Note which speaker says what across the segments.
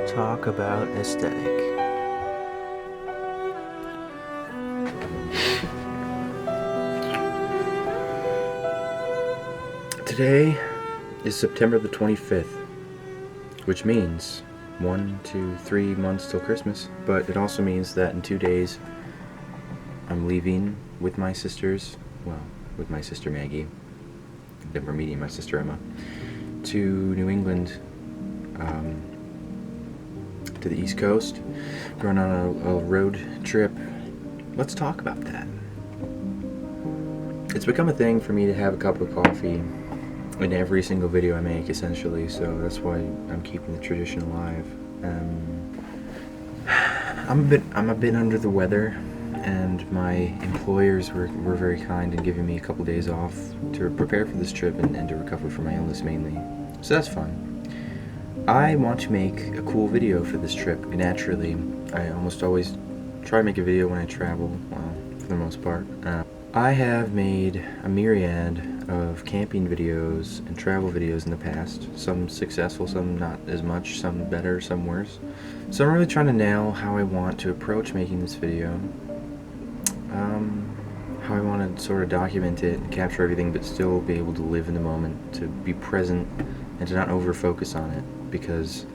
Speaker 1: talk about aesthetic. Today is September the 25th, which means 1, 2, 3 months till Christmas, but it also means that in 2 days I'm leaving with my sisters, with my sister Maggie, then we're meeting my sister Emma, to New England, to the East Coast, going on a road trip. Let's talk about that. It's become a thing for me to have a cup of coffee in every single video I make, essentially, so that's why I'm keeping the tradition alive. I'm a bit under the weather, and my employers were very kind in giving me a couple days off to prepare for this trip and to recover from my illness mainly. So that's fun. I want to make a cool video for this trip. Naturally, I almost always try to make a video when I travel, well, for the most part. I have made a myriad of camping videos and travel videos in the past. Some successful, some not as much, some better, some worse. So I'm really trying to nail how I want to approach making this video. How I want to sort of document it and capture everything, but still be able to live in the moment, to be present, and to not over-focus on it. Because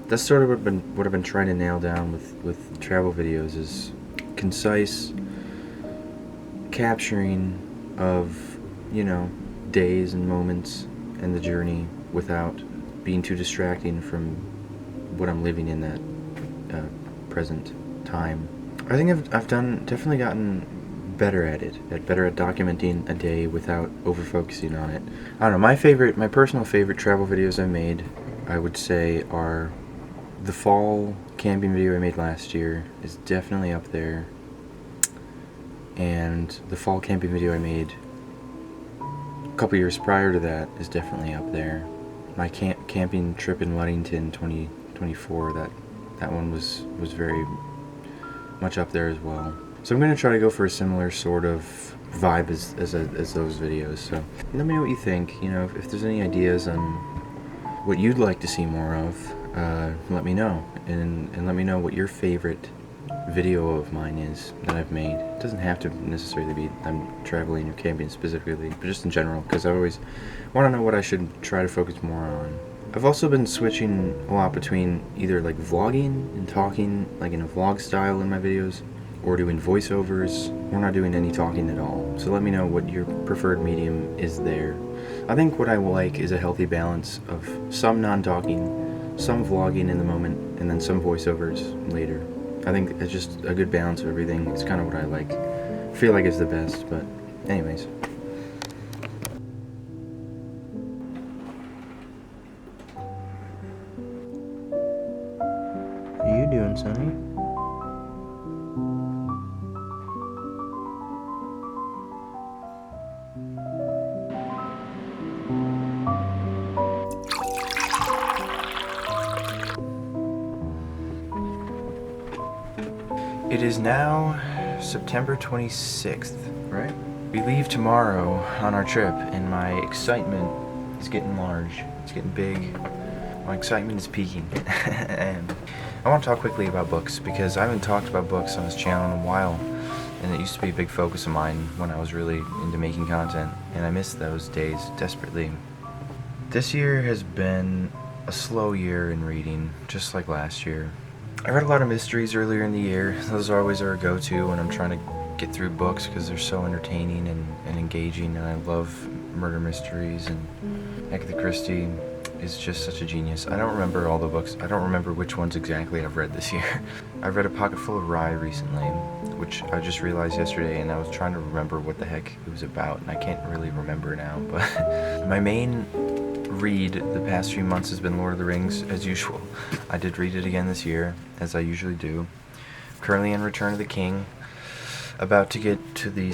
Speaker 1: that's sort of what I've been trying to nail down with travel videos, is concise capturing of, days and moments and the journey without being too distracting from what I'm living in that present time. I think I've definitely gotten better at it, better at documenting a day without over-focusing on it. I don't know, my personal favorite travel videos I made, I would say, are the fall camping video I made last year is definitely up there, and the fall camping video I made a couple years prior to that is definitely up there. My camping trip in Ludington 2024, that one was very much up there as well. So I'm going to try to go for a similar sort of vibe as those videos. So let me know what you think. If there's any ideas on what you'd like to see more of, let me know. And let me know what your favorite video of mine is that I've made. It doesn't have to necessarily be I'm traveling or camping specifically, but just in general, because I always want to know what I should try to focus more on. I've also been switching a lot between either like vlogging and talking like in a vlog style in my videos, or doing voiceovers, or not doing any talking at all. So let me know what your preferred medium is there. I think what I like is a healthy balance of some non-talking, some vlogging in the moment, and then some voiceovers later. I think it's just a good balance of everything. It's kind of what I feel like is the best, but anyways. What are you doing, Sonny? It is now September 26th, right? We leave tomorrow on our trip, and my excitement is getting large. It's getting big. My excitement is peaking. And I want to talk quickly about books, because I haven't talked about books on this channel in a while, and it used to be a big focus of mine when I was really into making content, and I miss those days desperately. This year has been a slow year in reading, just like last year. I read a lot of mysteries earlier in the year. Those always are a go-to when I'm trying to get through books, because they're so entertaining and engaging, and I love murder mysteries, and Agatha Christie is just such a genius. I don't remember all the books. I don't remember which ones exactly I've read this year. I've read A Pocket Full of Rye recently, which I just realized yesterday, and I was trying to remember what the heck it was about, and I can't really remember now, but my main read the past few months has been Lord of the Rings, as usual. I did read it again this year, as I usually do. Currently in Return of the King, about to get to the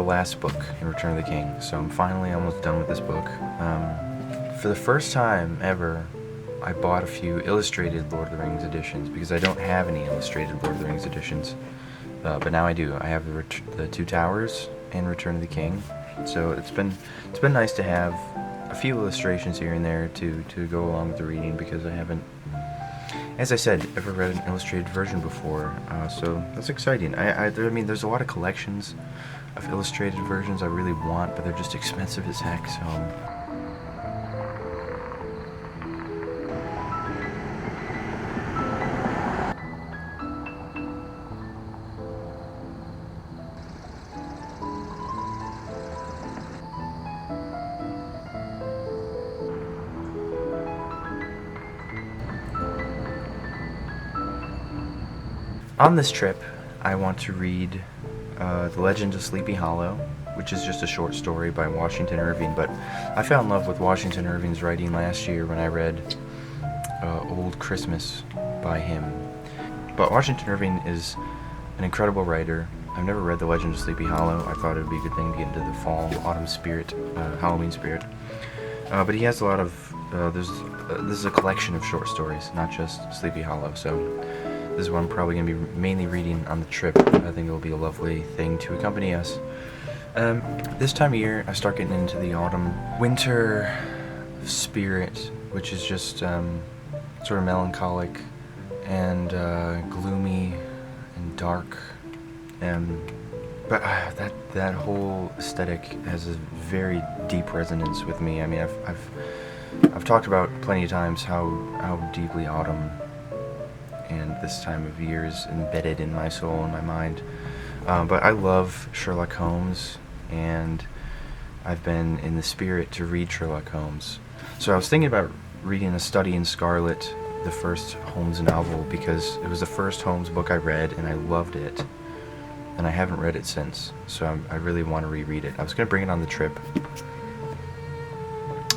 Speaker 1: last book in Return of the King, so I'm finally almost done with this book. For the first time ever, I bought a few illustrated Lord of the Rings editions, because I don't have any illustrated Lord of the Rings editions, but now I do. I have the Two Towers and Return of the King, so it's been nice to have a a few illustrations here and there to go along with the reading, because I haven't, as I said, ever read an illustrated version before, so that's exciting. I mean, there's a lot of collections of illustrated versions I really want, but they're just expensive as heck, so... On this trip, I want to read The Legend of Sleepy Hollow, which is just a short story by Washington Irving, but I fell in love with Washington Irving's writing last year when I read Old Christmas by him. But Washington Irving is an incredible writer. I've never read The Legend of Sleepy Hollow. I thought it would be a good thing to get into the fall, autumn spirit, Halloween spirit. But he has a lot of, this is a collection of short stories, not just Sleepy Hollow, so this is what I'm probably going to be mainly reading on the trip. I think it'll be a lovely thing to accompany us. This time of year, I start getting into the autumn-winter spirit, which is just sort of melancholic and gloomy and dark. But that whole aesthetic has a very deep resonance with me. I mean, I've talked about plenty of times how deeply autumn and this time of year is embedded in my soul and my mind. But I love Sherlock Holmes, and I've been in the spirit to read Sherlock Holmes. So I was thinking about reading A Study in Scarlet, the first Holmes novel, because it was the first Holmes book I read and I loved it, and I haven't read it since, so I really want to reread it. I was going to bring it on the trip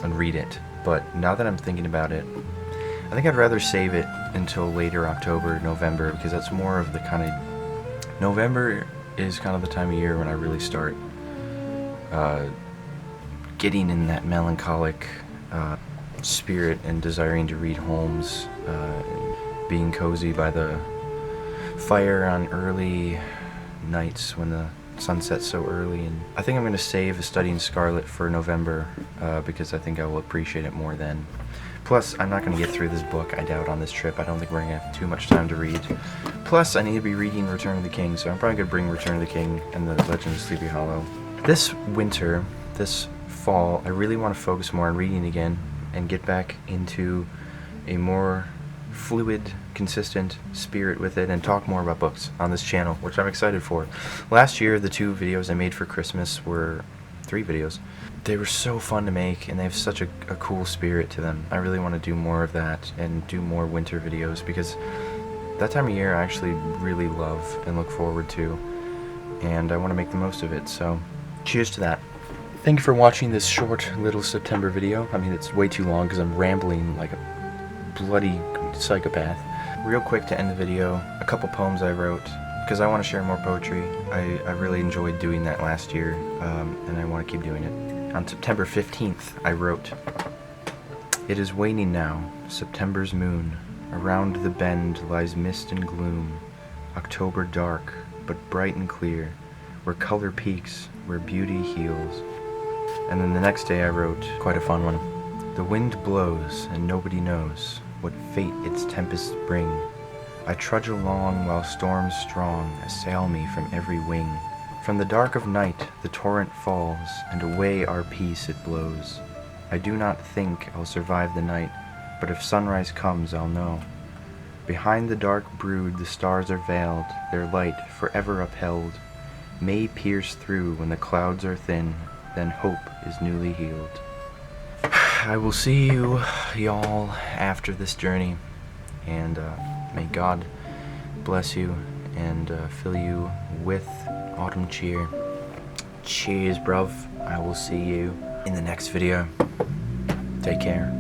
Speaker 1: and read it, but now that I'm thinking about it, I think I'd rather save it until later October, November, because that's more of the kind of... November is kind of the time of year when I really start getting in that melancholic spirit and desiring to read Holmes, being cozy by the fire on early nights when the sun sets so early. And I think I'm going to save A Study in Scarlet for November, because I think I will appreciate it more then. Plus, I'm not going to get through this book, I doubt, on this trip. I don't think we're going to have too much time to read. Plus, I need to be reading Return of the King, so I'm probably going to bring Return of the King and The Legend of Sleepy Hollow. This winter, this fall, I really want to focus more on reading again and get back into a more fluid, consistent spirit with it and talk more about books on this channel, which I'm excited for. Last year, the 2 videos I made for Christmas were 3 videos. They were so fun to make, and they have such a cool spirit to them. I really want to do more of that and do more winter videos, because that time of year I actually really love and look forward to, and I want to make the most of it, so cheers to that. Thank you for watching this short little September video. I mean, it's way too long because I'm rambling like a bloody psychopath. Real quick to end the video, a couple poems I wrote, because I want to share more poetry. I really enjoyed doing that last year, and I want to keep doing it. On September 15th, I wrote, "It is waning now, September's moon. Around the bend lies mist and gloom. October dark, but bright and clear, where color peaks, where beauty heals." And then the next day I wrote quite a fun one. "The wind blows, and nobody knows what fate its tempests bring. I trudge along while storms strong assail me from every wing. From the dark of night the torrent falls, and away our peace it blows. I do not think I'll survive the night, but if sunrise comes I'll know. Behind the dark brood the stars are veiled, their light forever upheld. May pierce through when the clouds are thin, then hope is newly healed." I will see you, y'all, after this journey, and may God bless you and fill you with autumn cheer. Cheers, bruv. I will see you in the next video. Take care.